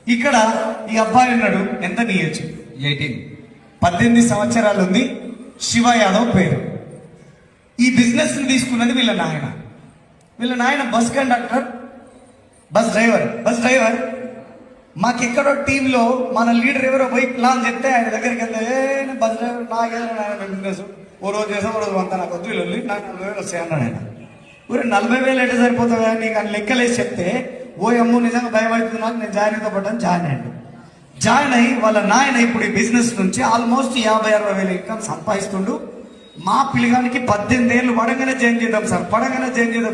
ఇక్కడ ఈ అబ్బాయి ఉన్నాడు, ఎంత నీ ఏజ్? 18 సంవత్సరాలు ఉంది. శివ యాదవ్ పేరు. ఈ బిజినెస్ ని తీసుకున్నది వీళ్ళ నాయన బస్ కండక్టర్, బస్ డ్రైవర్. మాకెక్కడో టీంలో మన లీడర్ ఎవరో పోయి ప్లాన్ చెప్తే ఆయన దగ్గరికి వెళ్తే బస్ డ్రైవర్ నాకేదో బిజినెస్ ఓ రోజు చేసా, ఓ రోజు అంతా నాకు వద్దు వెళ్ళి నాకు 40,000 వస్తాయి అన్నాడు ఆయన. ఊరే 40,000 ఎట్లా సరిపోతుందా నీకు అని లెక్కలేసి చెప్తే, ఓ అమ్ము నిజంగా భయపడుతుంది నాకు, నేను జాయిన్ అవుతా పడ్డాను. జాయిన్ అయ్యి వాళ్ళ నాయన ఇప్పుడు ఈ బిజినెస్ నుంచి ఆల్మోస్ట్ 50,000-60,000 ఇన్కమ్ సంపాదిస్తుండు. మా పిల్లగానికి 18 ఏళ్ళు పడంగానే జాయిన్ చేద్దాం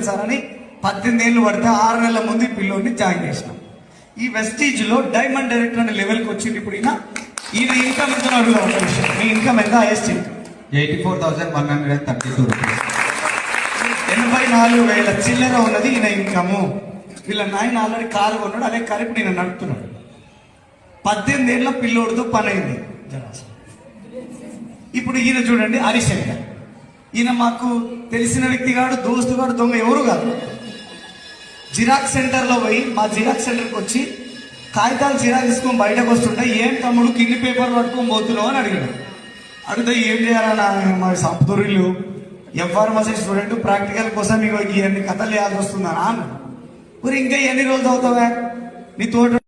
సార్ అని 18 ఏళ్ళు పడితే 6 నెలల ముందు ఈ పిల్లోని జాయిన్ చేసినాం. ఈ వెస్టీజ్ లో డైమండ్ డైరెక్టర్ అనే లెవెల్కి వచ్చింది. ఇప్పుడు ఈయన ఇన్కమ్ ఎంత అడుగుదా ఒక విషయం, మీ ఇన్కమ్ ఎంత? Highest income 84,132 rupees. 84,000 చిల్లర ఉన్నది ఈయన ఇన్కము. వీళ్ళ నాయన ఆల్రెడీ కారు కొన్నాడు, అదే కారు ఇప్పుడు ఈయన నడుపుతున్నాడు. 18 ఏళ్ళ పిల్లోడితో పని అయింది. ఇప్పుడు ఈయన చూడండి, హరిశంకర్. ఈయన మాకు తెలిసిన వ్యక్తి కాడు, దోస్తు కాడు, దొంగ ఎవరు కాదు. జిరాక్స్ సెంటర్లో పోయి మా జిరాక్స్ సెంటర్కి వచ్చి కాగితాలు జిరాక్స్ తీసుకొని బయటకు వస్తుంటే, ఏం తమ్ముడు కింది పేపర్ పట్టుకొని పోతున్నావు అని అడిగాడు. అడిగితే ఏం చేయాలన్నా మా సంపదూరిలు ఎఫ్ఆర్మసీ స్టూడెంట్ ప్రాక్టికల్ కోసం మీకు ఇవన్నీ కథలు చేయాల్సి వస్తుందా అన్నాడు. మరి ఇంకా ఎన్ని రోజులు అవుతావా నీ తోట